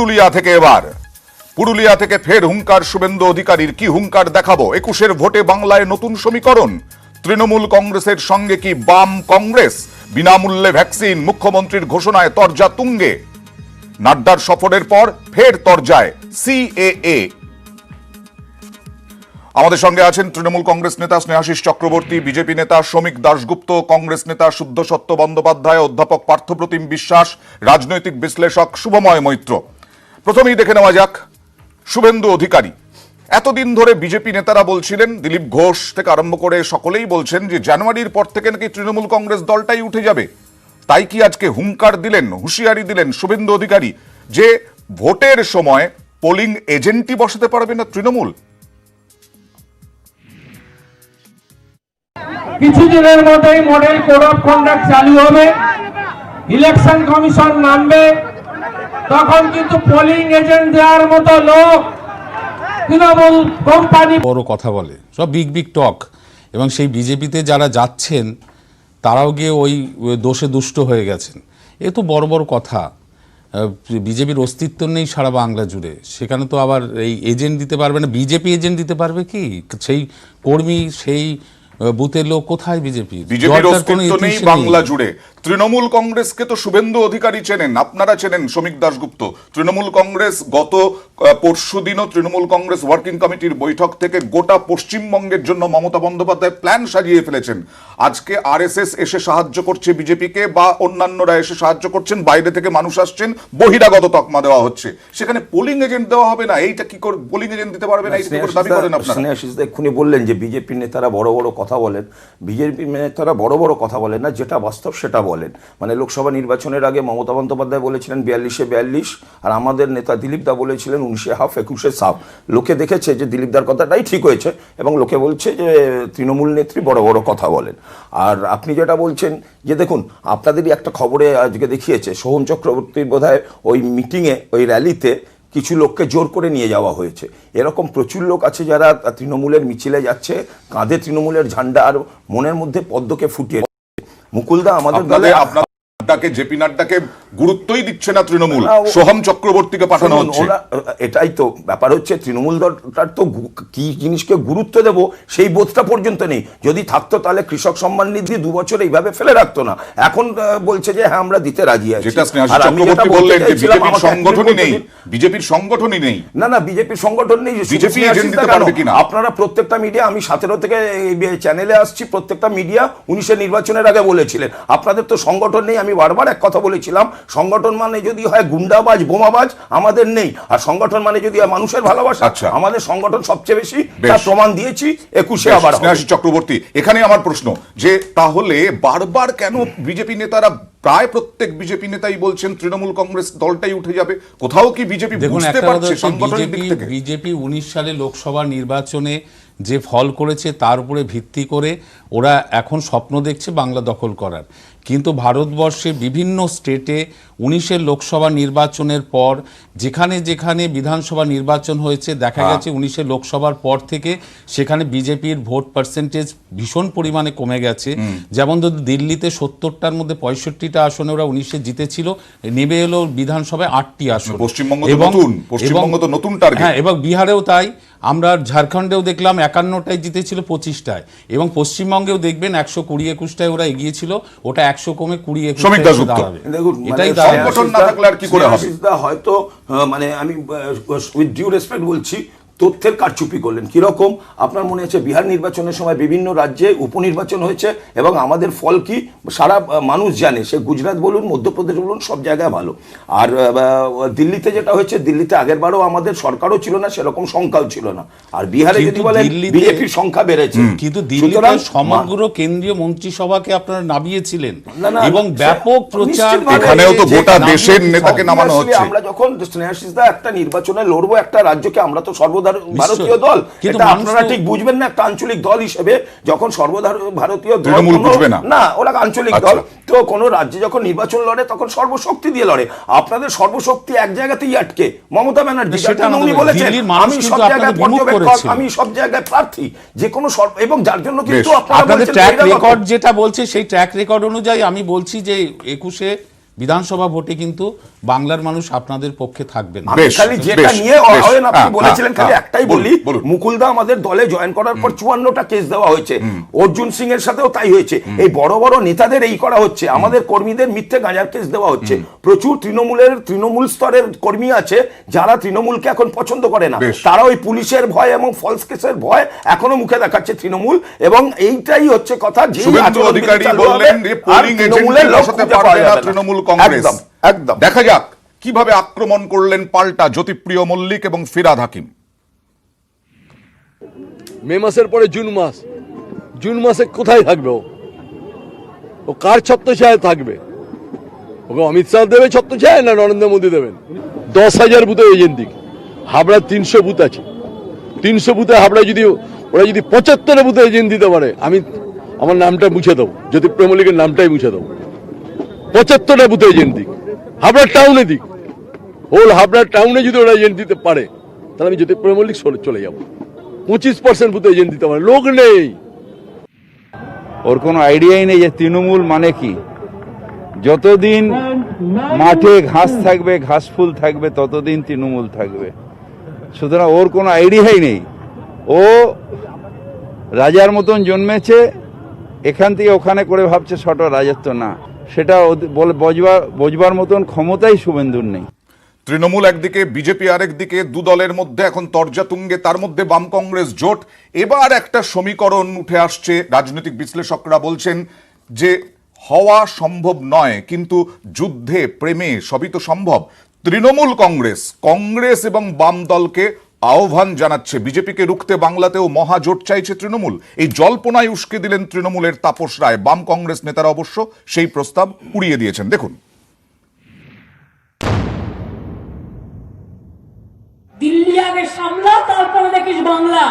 পুরুলিয়া থেকে এবার পুরুলিয়া থেকে ফের হুঙ্কার শুভেন্দু অধিকারীর। কি হুঙ্কার দেখাবো? 21-এর ভোটে বাংলায় নতুন সমীকরণ। তৃণমূল কংগ্রেসের সঙ্গে কি বাম কংগ্রেস? বিনামূল্যে ভ্যাকসিন, মুখ্যমন্ত্রীর ঘোষণায় তরজা তুঙ্গে। নাড্ডার সফরের পর ফের তরজায় সিএএ। আমাদের সঙ্গে আছেন তৃণমূল কংগ্রেস নেতা স্নেহাশিস চক্রবর্তী, বিজেপি নেতা শ্রমিক দাশগুপ্ত, কংগ্রেস নেতা শুদ্ধসত্য বন্দ্যোপাধ্যায়, অধ্যাপক পার্থপ্রতিম বিশ্বাস, রাজনৈতিক বিশ্লেষক শুভময় মৈত্র। প্রথমেই দেখে নেওয়া যাক শুভেন্দু অধিকারী। এতদিন ধরে বিজেপি নেতারা বলছিলেন, দিলীপ ঘোষ থেকে আরম্ভ করে সকলেই বলছেন যে জানুয়ারির পর থেকে নাকি তৃণমূল কংগ্রেস দলটাই উঠে যাবে। তাই কি আজকে হুঙ্কার দিলেন, হুঁশিয়ারি দিলেন শুভেন্দু অধিকারী যে ভোটের সময় পোলিং এজেন্টই বসাতে পারবে না তৃণমূল? কিছুদিনের মধ্যেই মডেল কোড অফ কন্ডাক্ট চালু হবে, ইলেকশন কমিশন নামবে, তখন কিন্তু পোলিং এজেন্ট দেওয়ার মতো লোক তৃণমূল কোম্পানি বড় কথা বলে, সব বিগ বিগ টক। এবং সেই বিজেপিতে যারা যাচ্ছেন তারাও গিয়ে ওই দোষে দুষ্ট হয়ে গেছেন। এ তো বড় বড় কথা। বিজেপির অস্তিত্ব নেই সারা বাংলা জুড়ে, সেখানে তো আবার এই এজেন্ট দিতে পারবে না। বিজেপি এজেন্ট দিতে পারবে কি? সেই কর্মী, সেই বুথের লোক কোথায়? বিজেপির অস্তিত্ব নেই বাংলা জুড়ে। তৃণমূল কংগ্রেসকে তো শুভেন্দু অধিকারী চেনেন, আপনারা চেনেন শ্রমিক দাশগুপ্ত। তৃণমূল কংগ্রেস গত পরশুদিনও তৃণমূল কংগ্রেস ওয়ার্কিং কমিটির বৈঠক থেকে গোটা পশ্চিমবঙ্গের জন্য মমতা বন্দ্যোপাধ্যায় প্ল্যান সাজিয়ে ফেলেছেন। আজকে আরএসএস এসে সাহায্য করছে বিজেপিকে, বা অন্যান্যরা এসে সাহায্য করছেন, বাইরে থেকে মানুষ আসছেন, বহিরাগত তকমা দেওয়া হচ্ছে। সেখানে পোলিং এজেন্ট দেওয়া হবে না, এইটা কি করে পোলিং এজেন্ট দিতে পারবে না? এইটা করে দাবি করেন আপনারা। এক্ষুনি বললেন যে বিজেপি নেতারা বড় বড় কথা বলেন। বিজেপি নেতারা বড় বড় কথা বলেন না, যেটা বাস্তব সেটা বলেন। মানে লোকসভা নির্বাচনের আগে মমতা বন্দ্যোপাধ্যায় বলেছিলেন 42-এ 42, আর আমাদের নেতা দিলীপ দা বলেছিলেন 19-এ হাফ 21-এ সাফ। লোকে দেখেছে যে দিলীপ দার কথাটাই ঠিক হয়েছে, এবং লোকে বলছে যে তৃণমূল নেত্রী বড় বড় কথা বলেন। আর আপনি যেটা বলছেন যে দেখুন, আপনাদেরই একটা খবরে আজকে দেখিয়েছে সোহন চক্রবর্তীর বোধহয় ওই মিটিংয়ে, ওই র্যালিতে কিছু লোককে জোর করে নিয়ে যাওয়া হয়েছে। এরকম প্রচুর লোক আছে যারা তৃণমূলের মিছিলে যাচ্ছে, কাঁধে তৃণমূলের ঝান্ডা, আর মনের মধ্যে পদ্মকে ফুটিয়ে। মুকুলদা আমাদের দলে জেপি নাড্ডাকে গুরুত্বই দিচ্ছে না তৃণমূল, সোহম চক্রবর্তীকে পাঠানো হচ্ছে। এটাই তো ব্যাপার হচ্ছে, তৃণমূল দলটার তো কি জিনিসকে গুরুত্ব দেব সেই বোধটা পর্যন্ত নেই। যদি থাকতো তাহলে কৃষক সম্মান নিধি 2 বছর এইভাবে ফেলে রাখতো না। এখন বলছে যে হ্যাঁ আমরা দিতে রাজি আছি। চক্রবর্তী বললেন যে বিজেপির সংগঠনই নেই, বিজেপির সংগঠনই নেই। না, বিজেপির সংগঠন নেই। বিজেপি এজেন্ট দিতে পারবে কিনা? আপনারা প্রত্যেকটা মিডিয়া, আমি 17 থেকে চ্যানেলে আসছি, প্রত্যেকটা মিডিয়া 19-এর নির্বাচনের আগে বলেছিলেন আপনাদের তো সংগঠন নেই। আমি বারবার এক কথা বলেছিলাম, সংগঠন মানে যদি হয় গুন্ডাবাজ, বোমাবাজ, আমাদের নেই। আর সংগঠন মানে যদি হয় মানুষের ভালোবাসা, আমাদের সংগঠন সবচেয়ে বেশি, তার প্রমাণ দিয়েছি 21-এ আবার। চক্রবর্তী, এখানে আমার প্রশ্ন যে তাহলে বারবার কেন বিজেপি নেতারা, প্রায় প্রত্যেক বিজেপি নেতাই বলছেন তৃণমূল কংগ্রেস দলটাই উঠে যাবে? কোথাও কি বিজেপি বুঝতে পারছে সংগঠনের দিক থেকে? বিজেপি 19 সালে লোকসভা নির্বাচনে যে ফল করেছে তার উপরে ভিত্তি করে ওরা এখন স্বপ্ন দেখছে বাংলা দখল করার। কিন্তু ভারতবর্ষে বিভিন্ন স্টেটে 19-এর লোকসভা নির্বাচনের পর যেখানে যেখানে বিধানসভা নির্বাচন হয়েছে, দেখা গেছে 19-এর লোকসভার পর থেকে সেখানে বিজেপির ভোট পার্সেন্টেজ ভীষণ পরিমাণে কমে গেছে। যেমন যদি দিল্লিতে 70টার মধ্যে 65টা আসনে ওরা 19-এ জিতেছিল, নেমে এলো বিধানসভায় 8টি আসন। পশ্চিমবঙ্গ তো নতুন টার্গেট। হ্যাঁ, এবং বিহারেও তাই। আমরা ঝাড়খণ্ডেও দেখলাম 51টায় জিতেছিল 25টায়, এবং পশ্চিমবঙ্গেও দেখবেন 120-21টায় ওরা এগিয়েছিল, ওটা 100 কমে 20-21 দাঁড়াবে। এটাই সংগঠন না থাকলে আর কি করে হবে? হয়তো মানে আমি উইথ ডিউ রেসপেক্ট বলছি, তথ্যের কারচুপি করলেন। কিরকম? আপনার মনে আছে বিহার নির্বাচনের সময় বিভিন্ন রাজ্যে উপনির্বাচন হয়েছে, এবং আমাদের ফল কি সারা মানুষ জানে। সে গুজরাট বলুন, মধ্যপ্রদেশ বলুন, সব জায়গায় ভালো। আর দিল্লিতে যেটা হয়েছে, দিল্লিতে আগের বারও আমাদের সরকারও ছিল না, সেরকম সংখ্যাও ছিল না। আর বিহারে যদি বলেন বিজেপির সংখ্যা বেড়েছে, কিন্তু দিল্লিতে সমগ্র কেন্দ্রীয় মন্ত্রিসভাকে আপনারা নাবিয়েছিলেন এবং ব্যাপক প্রচার। এখানেও তো গোটা দেশের নেতাকে নামানো হচ্ছে। আমরা যখন স্নেহাশিসদা একটা নির্বাচনে লড়বো একটা রাজ্যকে, আমরা তো ভারতীয় দল, এটা আপনারা ঠিক বুঝবেন না। একটা আঞ্চলিক দল হিসেবে যখন সর্বভারতীয় দল না, ওরা আঞ্চলিক দল, তো কোন রাজ্যে যখন নির্বাচন লড়ে তখন সর্বশক্তি দিয়ে লড়ে। আপনাদের সর্বশক্তি এক জায়গাতেই আটকে। মমতা ব্যানার্জি উনি বলেছেন আমি সব জায়গায় পর্যবেক্ষক, আমি সব জায়গায় প্রার্থী, যে কোনো, এবং যার জন্য কিন্তু আপনাদের ট্র্যাক রেকর্ড যেটা বলছে সেই ট্র্যাক রেকর্ড অনুযায়ী আমি বলছি যে 21-এ বিধানসভা ভোটে কিন্তু বাংলার মানুষ আপনাদের পক্ষে থাকবেন না। আমি বেশ, খালি যেটা বেশ, নিয়ে বেশ। অয়ন আপনি হ্যাঁ, বলেছিলেন খালি হ্যাঁ, একটাই বলুন, বলি, বলুন। মুকুলদা আমাদের দলে জয়েন করার পর 54টা কেস দেওয়া হয়েছে, অর্জুন সিং এর সাথেও তাই হয়েছে। এই বড় বড় নেতাদের এই করা হচ্ছে, আমাদের কর্মীদের মিথ্যে গাঁজার কেস দেওয়া হচ্ছে। প্রচুর তৃণমূল স্তরের কর্মী আছে যারা তৃণমূলকে এখন পছন্দ করে না, বেশ। তারা ওই পুলিশের ভয় এবং ফলস কেসের ভয় এখনো মুখে দেখাচ্ছে তৃণমূল, এবং এইটাই হচ্ছে কথা যে শুভেন্দু অধিকারী বললেন যে পোলিং এজেন্টদের বসাতে পারবে না তৃণমূল কংগ্রেস। একদম একদম। দেখা যাক কিভাবে আক্রমণ করলেন পাল্টা জ্যোতিপ্রিয় মল্লিক এবং ফিরহাদ হাকিম। মে মাসের পরে জুন মাসে কোথায় থাকবে ও কার ছত্রছায়ায় থাকবে? ওকে অমিত শাহ দেবে ছত্রছায়ায় না নরেন্দ্র মোদী দেবেন? 10,000 বুথে এজেন্ট দিক, হাবড়া 300 বুথ আছে, 300 বুথে হাবড়ায় যদি ওরা যদি 75 বুথে এজেন্ট দিতে পারে, আমি আমার নামটা মুছে দেবো, জ্যোতিপ্রিয় মল্লিকের নামটাই মুছে দেবো। 75টা বুথে এজেন্ট দিক, হাবড়া টাউনে দিক, হোল হাবড়া টাউনে যদি ওরা এজেন্ট দিতে পারে, তাহলে আমি জ্যোতিপ্রিয় মল্লিক চলে যাবো। 25% বুথে এজেন্ট দিতে পারে, লোক নেই। ওর কোনো আইডিয়াই নেই যে তৃণমূল মানে কি। যতদিন মাঠে ঘাস থাকবে, ঘাস ফুল থাকবে, ততদিন তৃণমূল থাকবে। সুতরাং ওর কোনো আইডিয়াই নেই। ও রাজার মতন জন্মেছে, এখান থেকে ওখানে করে ভাবছে ছোট রাজত্ব, না, সেটা বোঝবার মতন ক্ষমতাই শুভেন্দুর নেই। তৃণমূল একদিকে, বিজেপি আরেকদিকে, দু দলের মধ্যে এখন তরজা তুঙ্গে, তার মধ্যে বাম কংগ্রেস জোট। এবার একটা সমীকরণ উঠে আসছে, রাজনৈতিক বিশ্লেষকরা বলছেন যে হওয়া সম্ভব নয়, কিন্তু যুদ্ধে, প্রেমে সবই তো সম্ভব। তৃণমূল কংগ্রেস এবং বাম দলকে আহ্বান জানাচ্ছে, বিজেপিকে রুখতে বাংলাতেও মহাজোট চাইছে তৃণমূল। এই জল্পনায় উস্কে দিলেন তৃণমূলের তাপস রায়। বাম কংগ্রেস নেতারা অবশ্য সেই প্রস্তাব উড়িয়ে দিয়েছেন। দেখুন। দিল্লি আগে সামলা, তারপরে দেখিস বাংলা।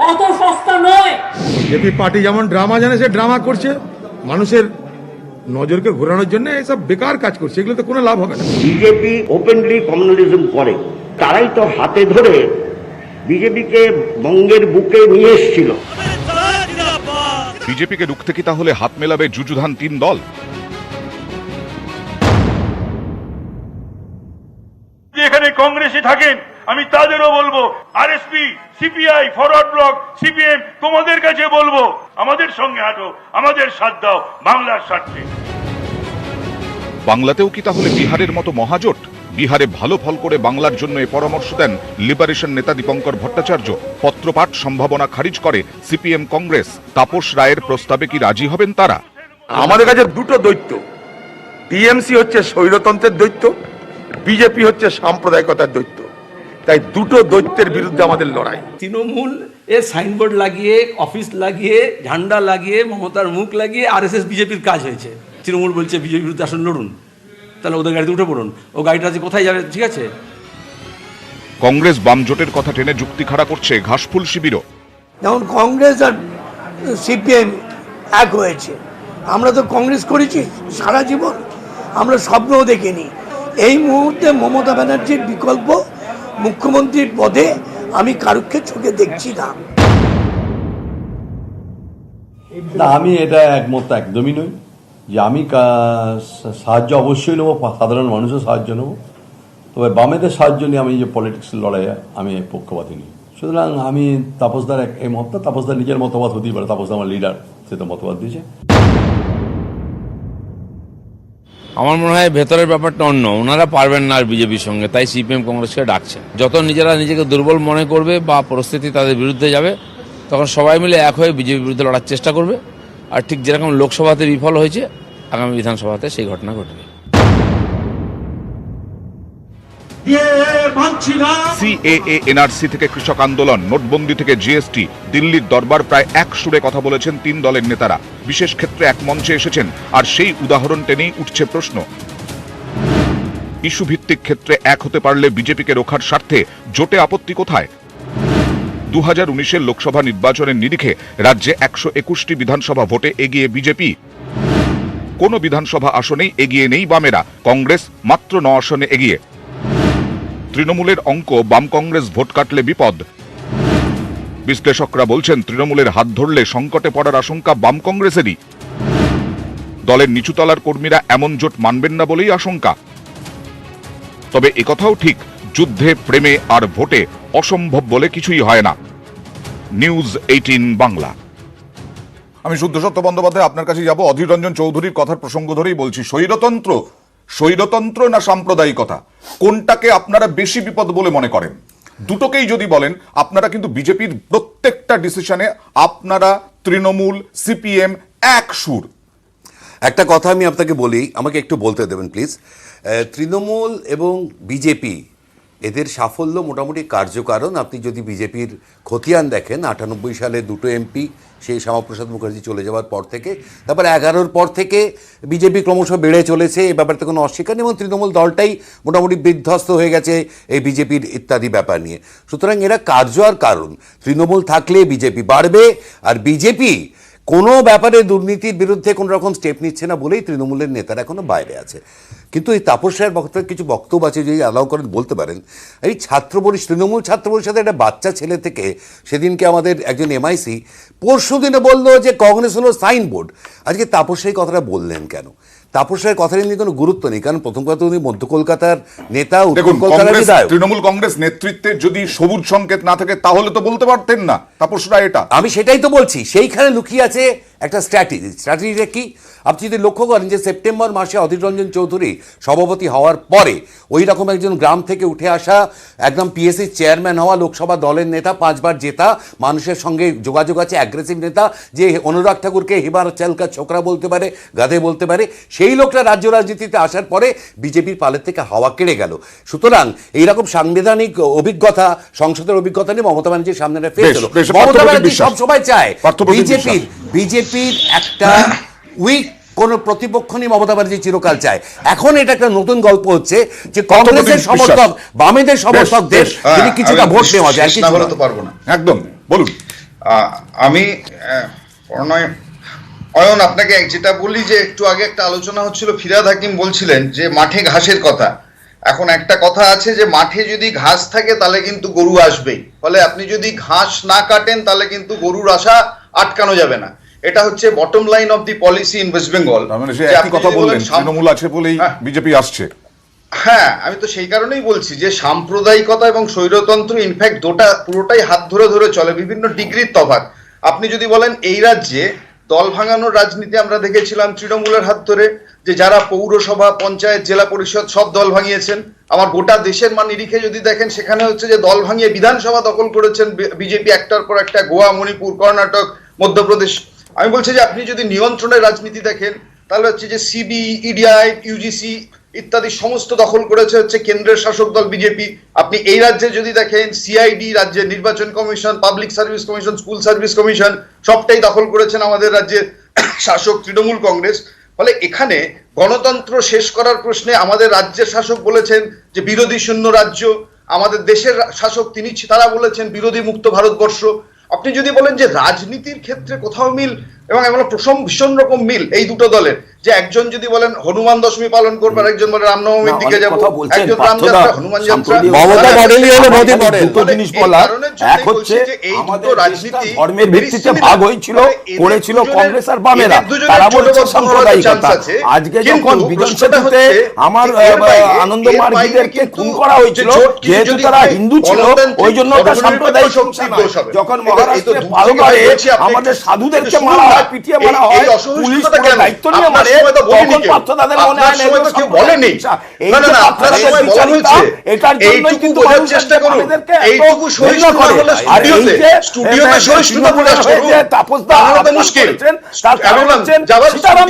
অত সস্তা নয়। বিজেপি পার্টি যেমন ড্রামা জানে, সে ড্রামা করছে, মানুষের নজরকে ঘোরানোর জন্য এসব বেকার কাজ করছে, এগুলো তো কোনো লাভ হবে না। বিজেপি ওপেনলি কমিউনালিজম করে, তারাই তো হাতে ধরে বিজেপিকে বঙ্গের বুকে নিয়ে এসেছিল। বিজেপিকে রুখতে কি তাহলে হাত মেলাবে যুযুধান তিন দল? এখানে কংগ্রেসে থাকেন, আমি তাদেরও বলবো, RSP, CPI, forward block, CPM, তোমাদের কাছে বলবো, আমাদের সঙ্গে হাঁটো, আমাদের সাথ দাও বাংলার স্বার্থে। বাংলাতেও কি তাহলে বিহারের মতো মহাজোট? বিহারে ভালো ফল করে বাংলার জন্য এ পরামর্শ দেন লিবারেশন নেতা দীপঙ্কর ভট্টাচার্য। পত্রপাঠ সম্ভাবনা খারিজ করে সিপিএম কংগ্রেস। তাপস রায়ের প্রস্তাবে কি রাজি হবেন তারা? আমাদের কাছে দুটো দৈত্য, টিএমসি হচ্ছে স্বৈরতন্ত্রের দৈত্য, বিজেপি হচ্ছে সাম্প্রদায়িকতার দৈত্য। তাই দুটো দৈত্যের বিরুদ্ধে আমাদের লড়াই। তৃণমূল এর সাইনবোর্ড লাগিয়ে, অফিস লাগিয়ে, ঝান্ডা লাগিয়ে, মমতার মুখ লাগিয়ে আরএসএস বিজেপির কাজ হয়েছে। তৃণমূল বলছে বিজেপির বিরুদ্ধে আসুন লড়ুন, তাহলে ওদের গাড়িতে উঠে পড়ুন। ও গাড়িটা আছে কোথায় যাবে? ঠিক আছে, কংগ্রেস বাম জোটের কথা টেনে যুক্তি খাড়া করছে ঘাসফুল শিবিরও। যেমন কংগ্রেস আর সিপিএম এক হয়েছে, আমরা তো কংগ্রেস করেছি সারা জীবন, আমরা স্বপ্নও দেখিনি। এই মুহূর্তে মমতা ব্যানার্জির বিকল্প মুখ্যমন্ত্রীর পদে আমি কারুকে চোখে দেখছি না। না, আমি এটা একমত একদমই নই যে আমি সাহায্য অবশ্যই নেবো, সাধারণ মানুষের সাহায্য নেবো, তবে বামেদের সাহায্য নিয়ে আমি যে পলিটিক্সের লড়াইয়ে আমি পক্ষপাতী নই। সুতরাং আমি তাপসদার এই মতটা, তাপসদার নিজের মতবাদ হতেই পারে, তাপসদা আমার লিডার, সে তো মতবাদ দিয়েছে। আমার মনে হয় ভেতরের ব্যাপারটা অন্য, ওনারা পারবেন না আর বিজেপির সঙ্গে, তাই সিপিএম কংগ্রেসকে ডাকছে। যত নিজেরা নিজেকে দুর্বল মনে করবে বা পরিস্থিতি তাদের বিরুদ্ধে যাবে, তখন সবাই মিলে এক হয়ে বিজেপির বিরুদ্ধে লড়ার চেষ্টা করবে। আর ঠিক যেরকম লোকসভাতে বিফল হয়েছে, আগামী বিধানসভাতে সেই ঘটনা ঘটবে। সিএএ, এনআরসি থেকে কৃষক আন্দোলন, নোটবন্দি থেকে জিএসটি, দিল্লির দরবার, প্রায় এক সুরে কথা বলেছেন তিন দলের নেতারা। বিশেষ ক্ষেত্রে এক মঞ্চে এসেছেন, আর সেই উদাহরণ টেনেই উঠছে প্রশ্ন, ইস্যু ভিত্তিক ক্ষেত্রে এক হতে পারলে বিজেপিকে রোখার স্বার্থে জোটে আপত্তি কোথায়? 2019-এর লোকসভা নির্বাচনের নিরিখে রাজ্যে 121টি বিধানসভা ভোটে এগিয়ে বিজেপি। কোন বিধানসভা আসনেই এগিয়ে নেই বামেরা, কংগ্রেস মাত্র 9 আসনে এগিয়ে। তৃণমূলের অঙ্ক, বাম কংগ্রেস ভোট কাটলে বিপদ। বিশ্লেষকরা বলছেন তৃণমূলের হাত ধরলে সংকটে পড়ার আশঙ্কা বাম কংগ্রেসেরই। দলের নিচুতলার কর্মীরা এমন জোট মানবেন না বলেই আশঙ্কা। তবে একথাও ঠিক, যুদ্ধে, প্রেমে আর ভোটে অসম্ভব বলে কিছুই হয় না। নিউজ 18 বাংলা। আমি শুদ্ধসত্য বন্দ্যোপাধ্যায় আপনার কাছে যাব। অধীর রঞ্জন চৌধুরীর কথার প্রসঙ্গ ধরেই বলছি, স্বৈরতন্ত্র না সাম্প্রদায়িকতা, কোনটাকে আপনারা বেশি বিপদ বলে মনে করেন? দুটোকেই যদি বলেন, আপনারা কিন্তু বিজেপির প্রত্যেকটা ডিসিশনে আপনারা তৃণমূল, সিপিএম এক সুর। একটা কথা আমি আপনাকে বলি, আমাকে একটু বলতে দেবেন প্লিজ। তৃণমূল এবং বিজেপি এদের সাফল্য মোটামুটি কার্যকারণ। আপনি যদি বিজেপির খতিয়ান দেখেন, 98 সালে 2টো এমপি, সেই শ্যামাপ্রসাদ মুখার্জি চলে যাওয়ার পর থেকে, তারপর 11-র পর থেকে বিজেপি ক্রমশ বেড়ে চলেছে, এ ব্যাপারটা কোনো অস্বীকার নেই, এবং তৃণমূল দলটাই মোটামুটি বিধ্বস্ত হয়ে গেছে এই বিজেপির ইত্যাদি ব্যাপার নিয়ে। সুতরাং এরা কার্য আর কারণ। তৃণমূল থাকলে বিজেপি বাড়বে, আর বিজেপি কোনো ব্যাপারে দুর্নীতির বিরুদ্ধে কোনো রকম স্টেপ নিচ্ছে না বলেই তৃণমূলের নেতারা এখনো বাইরে আছে। কিন্তু এই তাপস রায়ের বক্তব্যের কিছু বক্তব্য আছে, যদি অ্যালাউ করেন বলতে পারেন। এই তৃণমূল ছাত্র পরিষদের একটা বাচ্চা ছেলে থেকে সেদিনকে আমাদের একজন এমআইসি পরশু দিনে বললো যে কংগ্রেস হলো সাইনবোর্ড। আজকে তাপস রায় কথাটা বললেন কেন? তাপস রায়ের কথাটা নিয়ে কোনো গুরুত্ব নেই, কারণ প্রথম কথা উনি মধ্য কলকাতার নেতা, উত্তর কলকাতার বিধায়ক। তৃণমূল কংগ্রেস নেতৃত্বের যদি সবুজ সংকেত না থাকে তাহলে তো বলতে পারতেন না তাপস রায় এটা। আমি সেটাই তো বলছি, সেইখানে লুকিয়ে আছে একটা স্ট্র্যাটেজিটা কি? আপনি যদি লক্ষ্য করেন যে সেপ্টেম্বর মাসে অধীর রঞ্জন চৌধুরী সভাপতি হওয়ার পরে ওই রকম একজন গ্রাম থেকে উঠে আসা, একদম পিএসসি চেয়ারম্যান হওয়া, লোকসভা দলের নেতা, 5 বার জেতা, মানুষের সঙ্গে যোগাযোগ আছে, অ্যাগ্রেসিভ নেতা, যে অনুরাগ ঠাকুরকে হিবার চালকা ছোকরা বলতে পারে, গাধে বলতে পারে, সেই লোকটা রাজ্য রাজনীতিতে আসার পরে বিজেপির পালের থেকে হাওয়া কেড়ে গেল। সুতরাং এইরকম সাংবিধানিক অভিজ্ঞতা, সংসদের অভিজ্ঞতা নিয়ে মমতা ব্যানার্জির সামনে ফেস হলো। মমতা ব্যানার্জি সবসময় চায় বিজেপির একটা উইক কোন প্রতিপক্ষ নিয়ে মমতা ব্যানার্জি চিরকাল চায়। এখন এটা একটা নতুন গল্প হচ্ছে যে কংগ্রেসের সমর্থক, বামেদের সমর্থকদের যদি কিছুটা ভোট নেওয়া যায়। পারবো না, একদম বলুন। আমি অয়ন আপনাকে যেটা বলি, যে একটু আগে একটা আলোচনা হচ্ছিল, ফিরহাদ হাকিম বলছিলেন যে মাঠে ঘাসের কথা। এখন একটা কথা আছে যে মাঠে যদি ঘাস থাকে তাহলে কিন্তু গরু আসবেই, ফলে আপনি যদি ঘাস না কাটেন তাহলে কিন্তু গরুর আসা আটকানো যাবে না। এটা হচ্ছে bottom line of the policy in West Bengal. কথা বললেন তৃণমূল আছে বলেই বিজেপি আসছে। হ্যাঁ, আমি তো সেই কারণেই বলছি যে সাম্প্রদায়িকতা এবং স্বৈরতন্ত্র ইনফ্যাক্ট পুরোটাই হাত ধরে ধরে চলে, বিভিন্ন ডিগ্রির তফাৎ। আপনি যদি বলেন এই রাজ্যে দল ভাঙানোর রাজনীতি আমরা দেখেছিলাম তৃণমূলের হাত ধরে, যে যারা পৌরসভা, পঞ্চায়েত, জেলা পরিষদ সব দল ভাঙিয়েছেন। আমার গোটা দেশের নিরিখে যদি দেখেন, সেখানে হচ্ছে যে দল ভাঙিয়ে বিধানসভা দখল করেছেন বিজেপি একটার পর একটা, গোয়া, মণিপুর, কর্ণাটক, মধ্যপ্রদেশ। আমি বলছি যে আপনি যদি নিয়ন্ত্রণের রাজনীতি দেখেন, তাহলে হচ্ছে যে সিবি, ইডিআই, ইউজিসি ইত্যাদি সমস্ত দখল করেছে হচ্ছে কেন্দ্রের শাসক দল বিজেপি। আপনি এই রাজ্যে যদি দেখেন, সিআইডি, রাজ্যের নির্বাচন commission, public service commission, school service commission সবটাই দখল করেছেন আমাদের রাজ্যের শাসক তৃণমূল কংগ্রেস। ফলে এখানে গণতন্ত্র শেষ করার প্রশ্নে আমাদের রাজ্যের শাসক বলেছেন যে বিরোধী শূন্য রাজ্য, আমাদের দেশের শাসক তারা বলেছেন বিরোধী মুক্ত ভারতবর্ষ। আপনি যদি বলেন যে রাজনীতির ক্ষেত্রে কোথাও মিল, এবং এমন ভীষণ রকম মিল এই দুটো দলের, যে একজন যদি বলেন হনুমান দশমী পালন করবো, আর একজন বলে রামনবমীর দিকে যাবো, একজন রামযাত্রা, হনুমান যাত্রা। দুটো জিনিস বলা, এক হচ্ছে আমাদের রাজনীতি ধর্মের ভিত্তিতে ভাগ হয়েছিল, করেছিল কংগ্রেস আর বামেরা, তারা বলেছে সাম্প্রদায়িকতা। আজকে যখন বিধানসভাতে আমার আনন্দমার্গীদেরকে খুন করা হয়েছিল, যেহেতু তারা হিন্দু ছিল, ওই জন্য ওটা সাম্প্রদায়িক শক্তি। যখন মহারাষ্ট্রে পালঘরে আমাদের সাধুদেরকে মারা হয়, পিটিয়ে মারা হয়, পুলিশ কোনো দায়িত্ব নিয়ে মারে, তখন পার্থ তাদের মনে হয় এটার জন্যই কিন্তু চেষ্টা করুন এইটুকু সহিষ্ণুতা হলে স্টুডিওতে সহিষ্ণুতা প্রকাশ করুন। তাপসদা আপনারা মুশকিল সীতারাম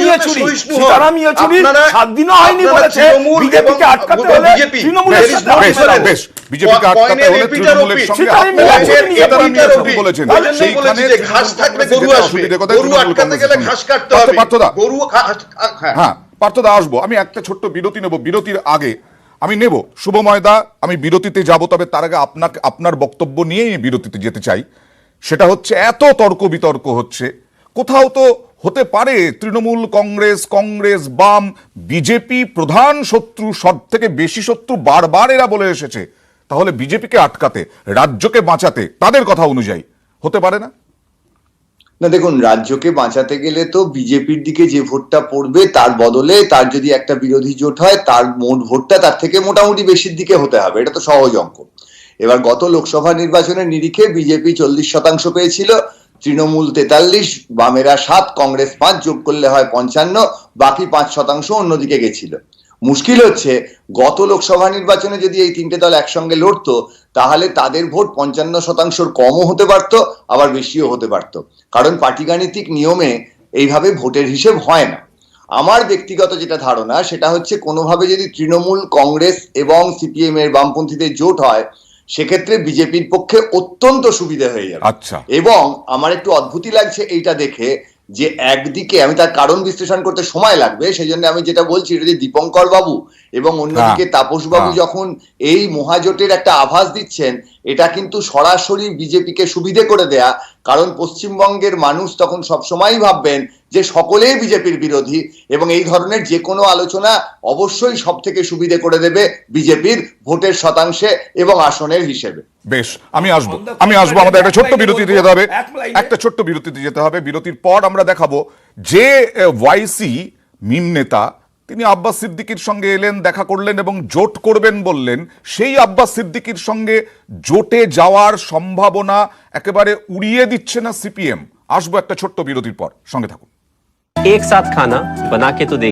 ইয়েচুরি 7 দিনও হয়নি বলেছে বিজেপিকে আটকাতে হলে তৃণমূলের সাথে বিজেপিকে আটকাতে হলে তৃণমূলের সঙ্গে বলেছেন, সেইখানে ঘাস থাকলে গরু আসবে, গরু আটকাতে গেলে ঘাস কাটতে হবে, গরু। হ্যাঁ পার্থদা, আসবো। আমি একটা ছোট্ট বিরতি নেব, বিরতির আগে আমি নেব শুভময় দা, আমি বিরতিতে যাব, তবে তার আগে আপনার বক্তব্য নিয়েই বিরতিতে যেতে চাই। সেটা হচ্ছে এত তর্ক বিতর্ক হচ্ছে, কোথাও তো হতে পারে তৃণমূল কংগ্রেস, কংগ্রেস বাম, বিজেপি প্রধান শত্রু, সব থেকে বেশি শত্রু বারবার এরা বলে এসেছে, তাহলে বিজেপিকে আটকাতে, রাজ্যকে বাঁচাতে তাদের কথা অনুযায়ী হতে পারে না? না দেখুন, রাজ্যকে বাঁচাতে গেলে তো বিজেপির দিকে যে ভোটটা পড়বে তার বদলে তার যদি একটা বিরোধী জোট হয় তার মোট ভোটটা তার থেকে মোটামুটি বেশির দিকে হতে হবে, এটা তো সহজ অঙ্ক। এবার গত লোকসভা নির্বাচনের নিরিখে বিজেপি 40% পেয়েছিল, তৃণমূল 43, বামেরা 7, কংগ্রেস 5, যোগ করলে হয় 55, বাকি 5% অন্যদিকে গেছিল। মুশকিল হচ্ছে গত লোকসভা নির্বাচনে যদি এই তিনটে দল একসঙ্গে লড়তো তাহলে তাদের ভোট 55%-র কমও হতে পারত, আবার বেশিও হতে পারত, কারণ পাটিগাণিতিক নিয়মে এইভাবে ভোটের হিসেব হয় না। আমার ব্যক্তিগত যেটা ধারণা সেটা হচ্ছে কোনোভাবে যদি তৃণমূল, কংগ্রেস এবং সিপিএম এর বামপন্থীদের জোট হয় সেক্ষেত্রে বিজেপির পক্ষে অত্যন্ত সুবিধা হয়ে যাবে। আচ্ছা, এবং আমার একটু অদ্ভুতই লাগছে এইটা দেখে যে একদিকে, আমি তার কারণ বিশ্লেষণ করতে সময় লাগবে, সেই জন্য আমি যেটা বলছি এটা যে দীপঙ্কর বাবু এবং অন্যদিকে তাপস বাবু যখন এই মহাজোটের একটা আভাস দিচ্ছেন, এটা কিন্তু সরাসরি বিজেপিকে সুবিধে করে দেয়া, কারণ পশ্চিমবঙ্গের মানুষ তখন সবসময় ভাববেন যে সকলেই বিজেপির বিরোধী এবং এই ধরনের যে কোনো আলোচনা অবশ্যই সব থেকে সুবিধে করে দেবে বিজেপির ভোটের শতাংশে এবং আসনের হিসেবে। বেশ, আমি আসবো আমাদের একটা ছোট্ট বিরতিতে যেতে হবে, বিরতির পর আমরা দেখাবো যে ওয়াইসি মিম নেতা তিনি আব্বাস সিদ্দিকীর সঙ্গে এলেন, দেখা করলেন এবং জোট করবেন বললেন, সেই আব্বাস সিদ্দিকীর সঙ্গে জোটে যাওয়ার সম্ভাবনা একেবারে উড়িয়ে দিচ্ছে না সিপিএম। আসবো একটা ছোট্ট বিরতির পর, সঙ্গে থাকুন। एक साथ खाना बना के तो